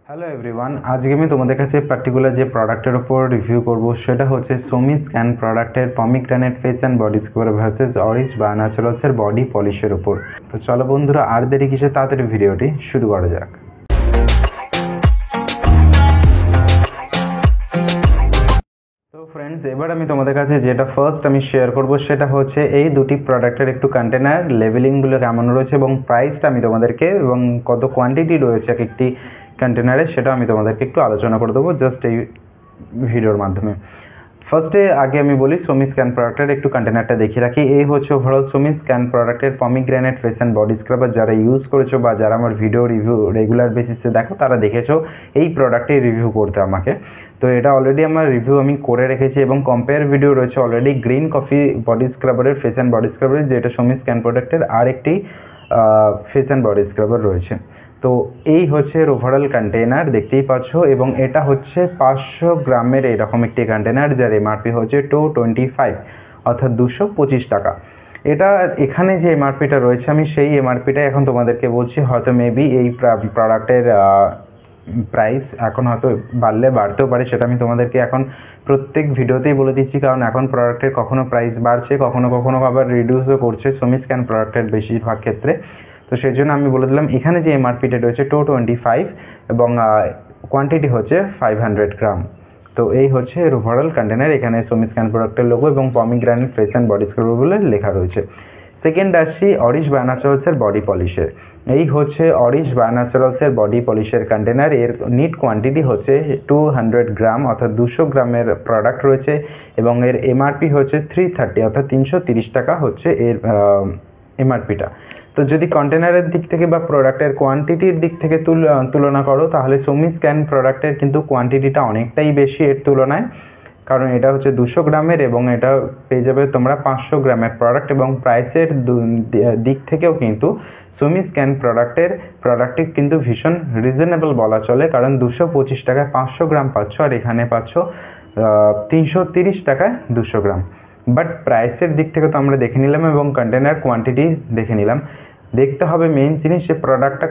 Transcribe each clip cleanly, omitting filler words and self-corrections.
Hello everyone, আজকে আমি তোমাদের কাছে পার্টিকুলার যে প্রোডাক্টের উপর রিভিউ করব সেটা হচ্ছে সোমি স্ক্যান প্রোডাক্টের pomegranate face and body scrub versus Auris বা ন্যাচারালসের বডি পলিশের উপর। তো চলো বন্ধুরা, আর দেরি কিসে, তাড়াতাড়ি ভিডিওটি শুরু করা যাক। তো ফ্রেন্ডস, এবার আমি তোমাদের কাছে যেটা ফার্স্ট আমি শেয়ার করব সেটা হচ্ছে এই দুটি প্রোডাক্টের একটু কন্টেনার লেবেলিংগুলো কেমন রয়েছে এবং প্রাইসটা আমি তোমাদেরকে এবং কত কোয়ান্টিটি রয়েছে এক একটি কন্টেনারে সেটা আমি তোমাদেরকে একটু আলোচনা করে দেবো জাস্ট এই ভিডিওর মাধ্যমে। ফার্স্টে আগে আমি বলি সোমি স্ক্যান প্রোডাক্টের একটু কন্টেনারটা দেখিয়ে রাখি। এই হচ্ছে ওভারঅল সোমি স্ক্যান প্রোডাক্টের pomegranate face and body scrubber. যারা ইউজ করেছো বা যারা আমার ভিডিও রিভিউ রেগুলার বেসিসে দেখো তারা দেখেছো এই প্রোডাক্টে রিভিউ করতে আমাকে। তো এটা অলরেডি আমার রিভিউ আমি করে রেখেছি এবং কম্পেয়ার ভিডিও রয়েছে অলরেডি গ্রিন কফি বডি স্ক্রাবারের ফেস অ্যান্ড বডি স্ক্রাবারের, যেটা সোমি স্ক্যান প্রোডাক্টের আর একটি ফেস অ্যান্ড বডি স্ক্রাবার রয়েছে। তো এই হচ্ছে এর ওভারঅল কন্টেনার, দেখতেই পাচ্ছ, এবং এটা হচ্ছে 500 গ্রামের এরকম একটি কন্টেনার যার এমআরপি হচ্ছে 225 অর্থাৎ 225 টাকা। এটা এখানে যে এমআরপিটা রয়েছে আমি সেই এমআরপিটাই এখন তোমাদেরকে বলছি। হয়তো মেবি এই প্রোডাক্টের প্রাইস এখন হয়তো বাড়তেও পারে, সেটা আমি তোমাদেরকে এখন প্রত্যেক ভিডিওতেই বলে দিচ্ছি, কারণ এখন প্রোডাক্টের কখনো প্রাইস বাড়ছে কখনো আবার রিডিউসও করছে সোমি স্ক্যান প্রোডাক্টের বেশিরভাগ ক্ষেত্রে। তো সেই জন্য আমি বলে দিলাম এখানে যে এমআরপিটা রয়েছে 225 এবং কোয়ান্টিটি হচ্ছে 500 গ্রাম। তো এই হচ্ছে এর ওভারঅল কন্টেনার। এখানে সোমি স্ক্যান প্রোডাক্টের লোগো এবং pomegranate face and body scrub বলে লেখা রয়েছে। সেকেন্ড আসছি অরিশ বা ন্যাচারালসের বডি পলিশের। এই হচ্ছে অরিশ বা ন্যাচারালসের বডি পলিশের কন্টেনার। এর নিট কোয়ান্টিটি হচ্ছে 200 গ্রাম অর্থাৎ 200 গ্রামের প্রোডাক্ট রয়েছে এবং এর এমআরপি হচ্ছে 330 অর্থাৎ 330 টাকা হচ্ছে এর এমআরপিটা। তো যদি কন্টেনারের দিক থেকে বা প্রোডাক্টের কোয়ান্টিটির দিক থেকে তুলনা করো তাহলে সোমি স্ক্যান প্রোডাক্টের কিন্তু কোয়ান্টিটিটা অনেকটাই বেশি এর তুলনায়, কারণ এটা হচ্ছে 200 গ্রামের এবং এটা পেয়ে যাবে তোমরা 500 গ্রামের প্রোডাক্ট। এবং প্রাইসের দিক থেকেও কিন্তু সোমি স্ক্যান প্রোডাক্টটি কিন্তু ভীষণ রিজনেবল বলা চলে, কারণ 225 টাকায় 500 গ্রাম পাচ্ছ আর এখানে পাচ্ছ 330 টাকায় 200 গ্রাম। বাট প্রাইসের দিক থেকে তো আমরা দেখে নিলাম এবং কন্টেনার কোয়ান্টিটি দেখে নিলাম। দেখতে হবে মেইন জিনিস, যে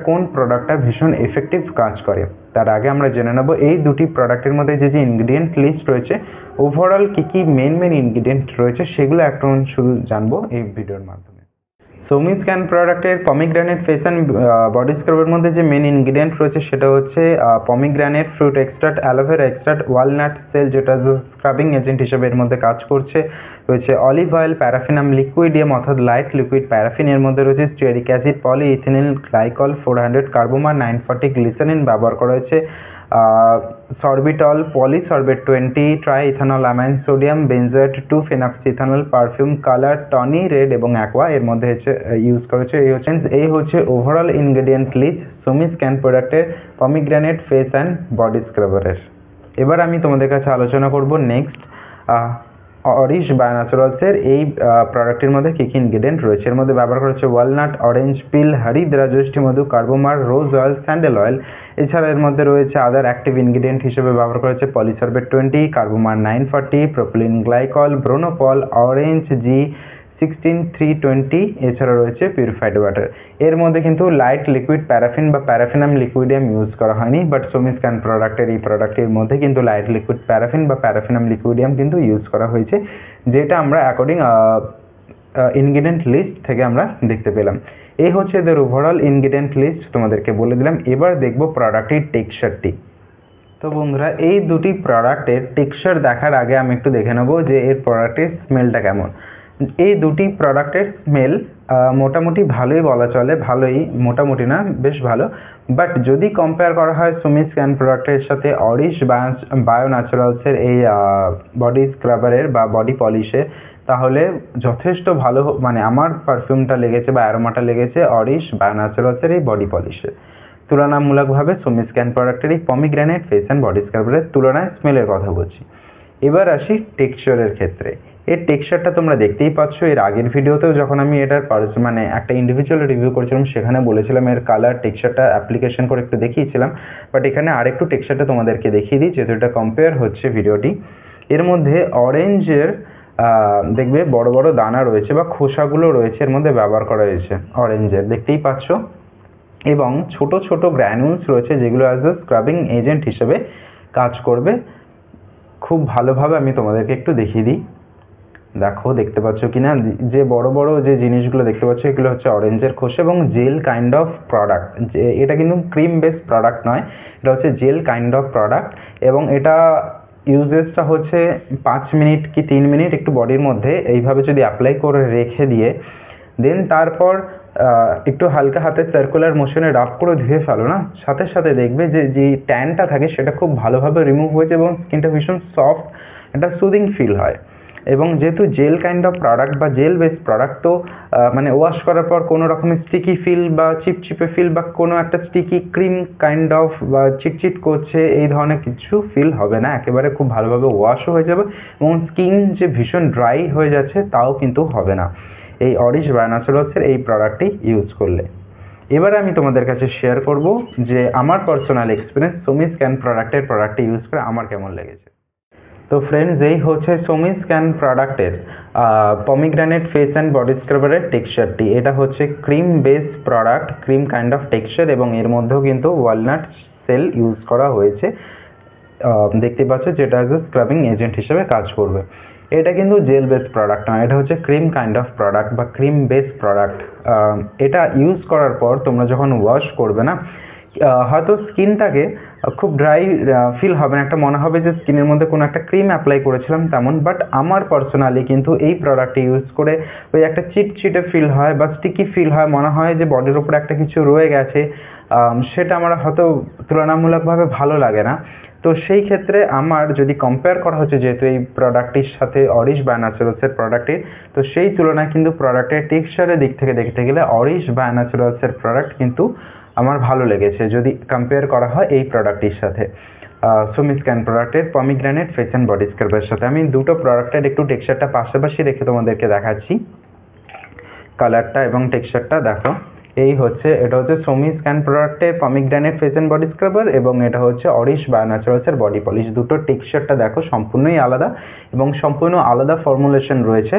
কোন প্রোডাক্টটা ভীষণ এফেক্টিভ কাজ করে। তার আগে আমরা জেনে নেব এই দুটি প্রোডাক্টের মধ্যে যে ইনগ্রিডিয়েন্ট লিস্ট রয়েছে, ওভারঅল কী মেন ইনগ্রিডিয়েন্ট রয়েছে সেগুলো এখন শুধু জানবো এই ভিডিওর মাধ্যমে। সোমি স্ক্যান প্রোডাক্টের পমিগ্রানেট ফেস অ্যান্ড বডি স্ক্রাবের মধ্যে যে মেন ইনগ্রিডিয়েন্ট রয়েছে সেটা হচ্ছে pomegranate fruit extract, aloe vera extract, walnut shell যেটা স্ক্রাবিং এজেন্ট হিসেবে এর মধ্যে কাজ করছে, রয়েছে অলিভ অয়েল, প্যারাফিনাম লিকুইডিয়াম অর্থাৎ লাইট লিকুইড প্যারাফিন, এর মধ্যে রয়েছে stearic acid, polyethylene glycol 400, carbomer 940, glycerin ব্যবহার করা হয়েছে, sorbitol, polysorbate 20, triethanolamine sodium, benzoate 2 phenoxyethanol, perfume colour টনি রেড এবং অ্যাকোয়া এর মধ্যে হচ্ছে ইউজ করেছে। এই হচ্ছে ওভারঅল ইনগ্রেডিয়েন্ট লিস্ট সোমি স্ক্যান প্রোডাক্টের পমিগ্রানেট ফেস অ্যান্ড বডি স্ক্রাবারের। এবার আমি তোমাদের কাছে আলোচনা করব নেক্সট অরিশ বা ন্যাচারালসের এই প্রোডাক্টের মধ্যে কী কী ইনগ্রেডিয়েন্ট রয়েছে। এর মধ্যে ব্যবহার করেছে ওয়ালনাট, অরেঞ্জ পিল, হরিদ্রা, জ্যৈষ্ঠী মধু, কার্বোমার, রোজ অয়েল, স্যান্ডেল অয়েল। এছাড়া এর মধ্যে রয়েছে আদার অ্যাক্টিভ ইনগ্রেডিয়েন্ট হিসেবে ব্যবহার করেছে পলিসরবেট 20, কার্বোমার 940, প্রোপিলিন গ্লাইকল, ব্রোনোপল, অরেঞ্জ জি 16320, এছাড়া রয়েছে পিউরিফাইড ওয়াটার। এর মধ্যে কিন্তু লাইট লিকুইড প্যারাফিন বা প্যারাফিনাম লিকুইডিয়াম ইউজ করা হয়নি, বাট সোমি স্ক্যান প্রোডাক্টের এই প্রোডাক্টের মধ্যে কিন্তু লাইট লিকুইড প্যারাফিন বা প্যারাফিনাম লিকুইডিয়াম কিন্তু ইউজ করা হয়েছে, যেটা আমরা অ্যাকর্ডিং ইনগ্রেডিয়েন্ট লিস্ট থেকে আমরা দেখতে পেলাম। এই হচ্ছে এদের ওভারঅল ইনগ্রেডিয়েন্ট লিস্ট, তোমাদেরকে বলে দিলাম। এবার দেখবো প্রোডাক্টের টেক্সচারটি। তো বন্ধুরা, এই দুটি প্রোডাক্টের টেক্সচার দেখার আগে আমি একটু দেখে নেবো যে এর প্রোডাক্টের স্মেলটা কেমন। এই দুটি প্রোডাক্টের স্মেল মোটামুটি ভালোই বলা চলে, ভালোই, মোটামুটি না বেশ ভালো। বাট যদি কম্পেয়ার করা হয় সোমি স্ক্যান প্রোডাক্টের সাথে অরিশ বায়ো ন্যাচারালসের এই বডি স্ক্রাবারের বা বডি পলিশের, তাহলে যথেষ্ট ভালো, মানে আমার পারফিউমটা লেগেছে বা অ্যারোমাটা লেগেছে অরিশ বায়ো ন্যাচারালসের এই বডি পলিশের তুলনামূলকভাবে সোমি স্ক্যান প্রোডাক্টের এই পমিগ্রানেট ফেস অ্যান্ড বডি স্ক্রাবারের তুলনায় স্মেলের কথা বলছি। এবার আসি টেক্সচারের ক্ষেত্রে। এর টেক্সচারটা তোমরা দেখতেই পাচ্ছ। এর আগের ভিডিওতেও যখন আমি এটার মানে একটা ইন্ডিভিজুয়াল রিভিউ করেছিলাম সেখানে বলেছিলাম এর কালার টেক্সচারটা অ্যাপ্লিকেশন করে একটু দেখিয়েছিলাম, বাট এখানে আরেকটু টেক্সচারটা তোমাদেরকে দেখিয়ে দিই যেহেতু এটা কম্পেয়ার হচ্ছে ভিডিওটি। এর মধ্যে অরেঞ্জের দেখবে বড় বড় দানা রয়েছে বা খোসাগুলো রয়েছে, এর মধ্যে ব্যবহার করা হয়েছে অরেঞ্জের, দেখতেই পাচ্ছ। এবং ছোট ছোট গ্র্যানুলস রয়েছে যেগুলো অ্যাজ এ স্ক্রাবিং এজেন্ট হিসেবে কাজ করবে খুব ভালোভাবে। আমি তোমাদেরকে একটু দেখিয়ে দিই, দেখো দেখতে পাচ্ছ কি না, যে বড় বড় যে জিনিসগুলো দেখতে পাচ্ছ এগুলো হচ্ছে অরেঞ্জের খোসা এবং জেল কাইন্ড অফ প্রোডাক্ট। যে এটা কিন্তু ক্রিম বেস প্রোডাক্ট নয়, এটা হচ্ছে জেল কাইন্ড অফ প্রোডাক্ট এবং এটা ইউজেসটা হচ্ছে 5 মিনিট কি 3 মিনিট একটু বডির মধ্যে এইভাবে যদি অ্যাপ্লাই করে রেখে দিয়ে দেন তারপর একটু হালকা হাতে সার্কুলার মোশনে রাব করে ধুয়ে ফেলো না, সাথে সাথে দেখবে যে যে ট্যানটা থাকে সেটা খুব ভালোভাবে রিমুভ হয়েছে এবং স্কিনটা ভীষণ সফট, একটা সুদিং ফিল হয়। এবং যেহেতু জেল কাইন্ড অফ প্রোডাক্ট বা জেল বেস প্রোডাক্ট, তো মানে ওয়াশ করার পর কোনো রকমের স্টিকি ফিল বা চিপচিপে ফিল বা কোনো একটা স্টিকি ক্রিম কাইন্ড অফ বা চিটচিট করছে এই ধরনের কিছু ফিল হবে না, একেবারে খুব ভালোভাবে ওয়াশও হয়ে যাবে এবং স্কিন যে ভীষণ ড্রাই হয়ে যাচ্ছে তাও কিন্তু হবে না এই অরিশ বায়ো ন্যাচারালসের এই প্রোডাক্টটি ইউজ করলে। এবারে আমি তোমাদের কাছে শেয়ার করব যে আমার পার্সোনাল এক্সপিরিয়েন্স সোমি স্ক্যান প্রোডাক্টটি ইউজ করে আমার কেমন লেগেছে। তো ফ্রেন্ডস, এই হচ্ছে সোমি স্ক্যান প্রোডাক্টের পমিগ্রানেট ফেস অ্যান্ড বডি স্ক্রাবারের টেক্সচারটি। এটা হচ্ছে cream base product, cream kind of texture এবং এর মধ্যেও কিন্তু ওয়ালনাট সেল ইউজ করা হয়েছে, দেখতে পাচ্ছ, যেটা অ্যাজ এ স্ক্রাবিং এজেন্ট হিসেবে কাজ করবে। এটা কিন্তু জেল বেস প্রোডাক্ট নয়, এটা হচ্ছে ক্রিম কাইন্ড অফ প্রোডাক্ট বা ক্রিম বেস প্রোডাক্ট। এটা ইউজ করার পর তোমরা যখন ওয়াশ করবে না, হয়তো স্কিনটাকে খুব ড্রাই ফিল হবে না, একটা মনে হবে যে স্কিনের মধ্যে কোনো একটা ক্রিম অ্যাপ্লাই করেছিলাম তেমন। বাট আমার পার্সোনালি কিন্তু এই প্রোডাক্টটি ইউজ করে ওই একটা চিটচিটে ফিল হয় বা স্টিকি ফিল হয়, মনে হয় যে বডির ওপরে একটা কিছু রয়ে গেছে, সেটা আমার হয়তো তুলনামূলকভাবে ভালো লাগে না। তো সেই ক্ষেত্রে আমার যদি কম্পেয়ার করা হচ্ছে যেহেতু এই প্রোডাক্টটির সাথে অরিশ বায়ো ন্যাচারালসের প্রোডাক্টটির, তো সেই তুলনায় কিন্তু প্রোডাক্টের টেক্সচারের দিক থেকে দেখতে গেলে অরিশ বায়ো ন্যাচারালসের প্রোডাক্ট কিন্তু আমার ভালো লেগেছে যদি কম্পেয়ার করা হয় এই প্রোডাক্টটির সাথে, সোমি স্ক্যান প্রোডাক্টের পমিগ্রানেট ফেস অ্যান্ড বডি স্ক্রাবের সাথে। আমি দুটো প্রোডাক্টের একটু টেক্সচারটা পাশাপাশি রেখে তোমাদেরকে দেখাচ্ছি, কালারটা এবং টেক্সচারটা দেখো। এই হচ্ছে, এটা হচ্ছে সোমি স্ক্যান প্রোডাক্টের pomegranate face and body scrubber এবং এটা হচ্ছে অরিশ বায়ো ন্যাচারালসের বডি পলিশ। দুটো টেক্সচারটা দেখো সম্পূর্ণই আলাদা এবং সম্পূর্ণ আলাদা ফর্মুলেশন রয়েছে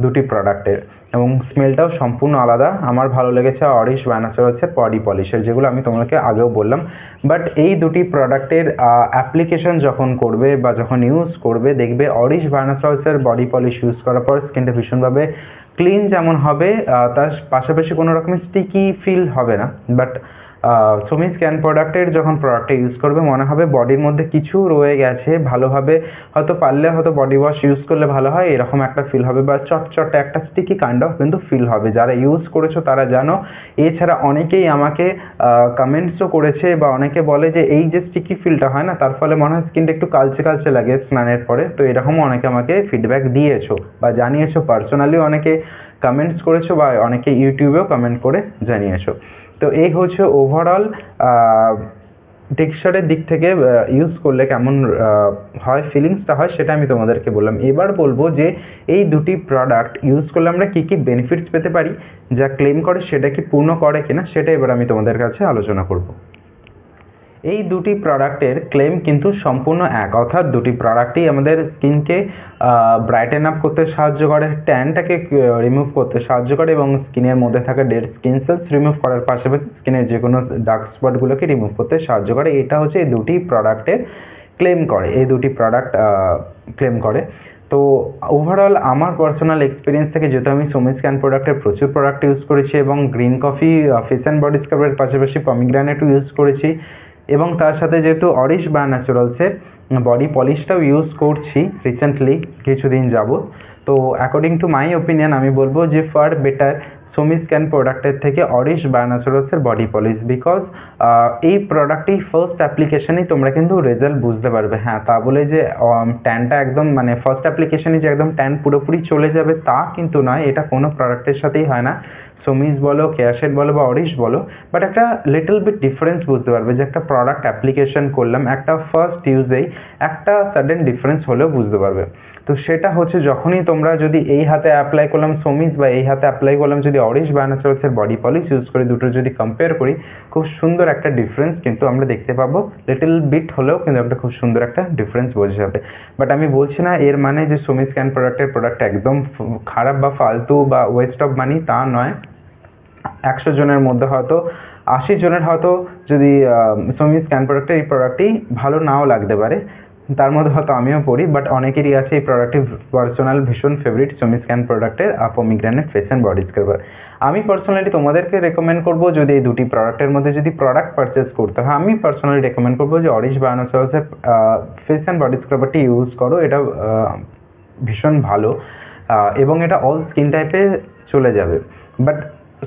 দুটি প্রোডাক্টের এবং স্মেলটাও সম্পূর্ণ আলাদা। আমার ভালো লেগেছে অরিশ বায়ো ন্যাচারালসের বডি পলিশের, যেগুলো আমি তোমাকে আগেও বললাম। বাট এই দুটি প্রোডাক্টের অ্যাপ্লিকেশন যখন করবে বা যখন ইউজ করবে দেখবে অরিশ বায়ো ন্যাচারালসের বডি পলিশ ইউজ করার পর স্কিনটা ভীষণভাবে ক্লিন যেমন হবে, তার পাশাপাশি কোনো রকমের স্টিকি ফিল হবে না। বাট সোমি স্ক্যান প্রোডাক্টের যখন প্রোডাক্টটা ইউজ করবে মনে হবে বডির মধ্যে কিছু রয়ে গেছে, ভালোভাবে হয়তো পারলে হয়তো বডি ওয়াশ ইউজ করলে ভালো হয় এরকম একটা ফিল হবে, বা চটচটে একটা স্টিকি কাইন্ড অফ কিন্তু ফিল হবে। যারা ইউজ করেছো তারা জানো। এছাড়া অনেকেই আমাকে কমেন্টসও করেছে বা অনেকে বলে যে এই যে স্টিকি ফিলটা হয় না, তার ফলে মনে হয় স্কিনটা একটু কালচে কালচে লাগে স্নানের পরে। তো এরকমও অনেকে আমাকে ফিডব্যাক দিয়েছো বা জানিয়েছো, পার্সোনালিও অনেকে কমেন্টস করেছো বা অনেকে ইউটিউবেও কমেন্ট করে জানিয়েছো। তো এই হচ্ছে ওভারঅল টেক্সচারের দিক থেকে ইউজ করলে কেমন হয়, ফিলিংসটা হয়, সেটা আমি তোমাদেরকে বললাম। এবার বলবো যে এই দুটি প্রোডাক্ট ইউজ করলে আমরা কী কী বেনিফিটস পেতে পারি, যা ক্লেম করে সেটা কি পূর্ণ করে কিনা সেটা এবার আমি তোমাদের কাছে আলোচনা করব। এই দুটি প্রোডাক্টের ক্লেম কিন্তু সম্পূর্ণ এক, অর্থাৎ দুটি প্রোডাক্টই আমাদের স্কিনকে ব্রাইটেন আপ করতে সাহায্য করে, ট্যানটাকে রিমুভ করতে সাহায্য করে এবং স্কিনের মধ্যে থাকা ডেড স্কিন সেলস রিমুভ করার পাশাপাশি স্কিনের যে কোনো ডার্ক স্পটগুলোকে রিমুভ করতে সাহায্য করে। এটা হচ্ছে এই দুটি প্রোডাক্টের ক্লেম করে, এই দুটি প্রোডাক্ট ক্লেম করে। তো ওভারঅল আমার পার্সোনাল এক্সপিরিয়েন্স থেকে, যেহেতু আমি সোমি স্ক্যান প্রোডাক্টের প্রচুর প্রোডাক্ট ইউজ করেছি এবং green coffee face and body স্ক্রাবের পাশাপাশি পমিগ্রানেটও ইউজ করেছি এবং তার সাথে যেহেতু অরিশ বায়ো ন্যাচারালসের বডি পলিশটাও ইউজ করছি রিসেন্টলি কিছুদিন যাবত, তো অ্যাকর্ডিং টু মাই ওপিনিয়ন আমি বলবো যে ফার বেটার সোমি স্ক্যান প্রোডাক্টের থেকে অরিশ বায়ো ন্যাচারালসের বডি পলিশ, বিকজ এই প্রোডাক্টটি ফার্স্ট অ্যাপ্লিকেশনেই তোমরা কিন্তু রেজাল্ট বুঝতে পারবে। হ্যাঁ, তা বলে যে ট্যানটা একদম মানে ফার্স্ট অ্যাপ্লিকেশনে যে একদম ট্যান পুরোপুরি চলে যাবে তা কিন্তু নয়, এটা কোনো প্রোডাক্টের সাথেই হয় না, সোমিজ বলো, কেয়াশেড বলো বা অরিশ বলো। বাট একটা লিটল বিট ডিফারেন্স বুঝতে পারবে যে একটা প্রোডাক্ট অ্যাপ্লিকেশন করলাম, একটা ফার্স্ট ইউজেই একটা সাডেন ডিফারেন্স হলেও বুঝতে পারবে। তো সেটা হচ্ছে যখনই তোমরা যদি এই হাতে অ্যাপ্লাই করলাম সোমিজ বা এই হাতে অ্যাপ্লাই করলাম যদি অরিশ বায়ো ন্যাচারালসের বডি পলিশ ইউজ করে, দুটো যদি কম্পেয়ার করি খুব সুন্দর একটা ডিফারেন্স কিন্তু আমরা দেখতে পাবো, লিটল বিট হলেও কিন্তু একটা খুব সুন্দর একটা ডিফারেন্স বোঝা যাবে। বাট আমি বলছি না এর মানে যে সোমি স্ক্যান প্রোডাক্ট একদম খারাপ বা ফালতু বা ওয়েস্ট অফ মানি, তা নয়। 100 জনের মধ্যে হয়তো 80 জনের হয়তো যদি সোমি স্ক্যান প্রোডাক্টের এই প্রোডাক্টটি ভালো নাও লাগতে পারে, তার মধ্যে হয়তো আমিও পড়ি, বাট অনেকেরই আছে এই প্রোডাক্টটি পার্সোনাল ভীষণ ফেভারিট সোমি স্ক্যান প্রোডাক্টের pomegranate face and body scrubber. আমি পার্সোনালি তোমাদেরকে রেকমেন্ড করবো যদি এই দুটি প্রোডাক্টের মধ্যে যদি প্রোডাক্ট পারচেস করতে হয়, আমি পার্সোনালি রেকমেন্ড করবো যে অরিশ বায়োনাচুরালসের ফেস অ্যান্ড বডি স্ক্রাবারটি ইউজ করো। এটা ভীষণ ভালো এবং এটা অল স্কিন টাইপে চলে যাবে। বাট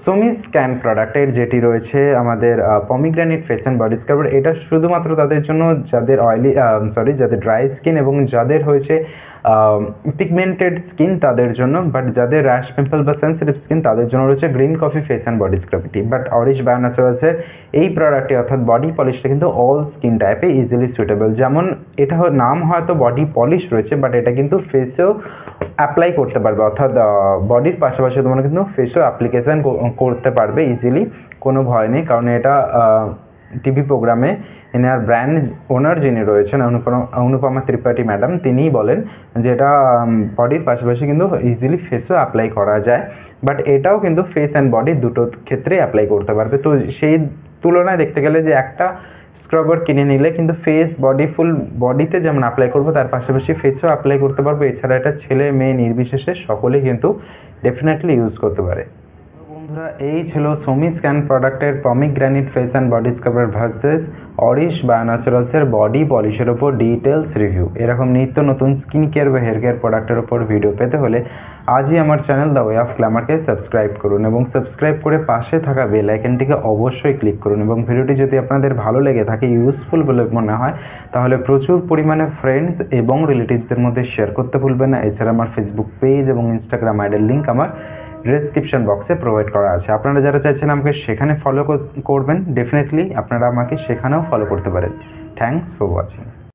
সোমি স্ক্যান প্রোডাক্টের যেটি রয়েছে আমাদের pomegranate face and body scrubber, এটা শুধুমাত্র তাদের জন্য যাদের যাদের ড্রাই স্কিন এবং যাদের হয়েছে পিগমেন্টেড স্কিন তাদের জন্য, বাট যাদের র্যাশ পিম্পল বা সেন্সিটিভ স্কিন তাদের জন্য রয়েছে green coffee face and body স্ক্রাবটি। বাট অরিশ বায়োনাচুরালসের এই প্রোডাক্টটি অর্থাৎ বডি পলিশটা কিন্তু অল স্কিন টাইপে ইজিলি সুইটেবল। যেমন এটা নাম হয়তো বডি পলিশ রয়েছে, বাট এটা কিন্তু ফেসেও অ্যাপ্লাই করতে পারবে, অর্থাৎ বডির পাশাপাশি তোমরা কিন্তু ফেসেও অ্যাপ্লিকেশান করতে পারবে ইজিলি, কোনো ভয় নেই। কারণ এটা টিভি প্রোগ্রামে এনার ব্র্যান্ড ওনার যিনি রয়েছেন অনুপমা ত্রিপাঠী ম্যাডাম, তিনিই বলেন যে এটা বডির পাশাপাশি কিন্তু ইজিলি ফেসও অ্যাপ্লাই করা যায়। বাট এটাও কিন্তু ফেস অ্যান্ড বডি দুটো ক্ষেত্রেই অ্যাপ্লাই করতে পারবে। তো সেই তুলনায় দেখতে গেলে যে একটা স্ক্রাবার কিনে নিলে কিন্তু ফেস বডি ফুল বডিতে যেমন অ্যাপ্লাই করবো তার পাশাপাশি ফেসও অ্যাপ্লাই করতে পারবো। এছাড়া এটা ছেলে মেয়ে নির্বিশেষে সকলেই কিন্তু ডেফিনেটলি ইউজ করতে পারে। বন্ধুরা, এই ছিল সোমি স্ক্যান প্রোডাক্টের pomegranate face and body scrubber versus অরিশ বায়োনাচুরালসের বডি পলিশের ওপর ডিটেলস রিভিউ। এরকম নিত্য নতুন স্কিন কেয়ার বা হেয়ার কেয়ার প্রোডাক্টের ওপর ভিডিও পেতে হলে আজই আমার চ্যানেল দ্য ওয়ে অফ গ্ল্যামারকে সাবস্ক্রাইব করুন এবং সাবস্ক্রাইব করে পাশে থাকা বেল আইকনটিকে অবশ্যই ক্লিক করুন। এবং ভিডিওটি যদি আপনাদের ভালো লেগে থাকে, ইউজফুল বলে মনে হয়, তাহলে প্রচুর পরিমাণে ফ্রেন্ডস এবং রিলেটিভসদের মধ্যে শেয়ার করতে ভুলবেন না। এছাড়া আমার ফেসবুক পেজ এবং ইনস্টাগ্রাম আইডির লিঙ্ক আমার ডেসক্রিপশন বক্সে প্রোভাইড করা আছে। আপনারা যারা চাইছেন আমাকে সেখানে ফলো করবেন, ডেফিনেটলি আপনারা আমাকে সেখানেও ফলো করতে পারেন। Thanks for watching.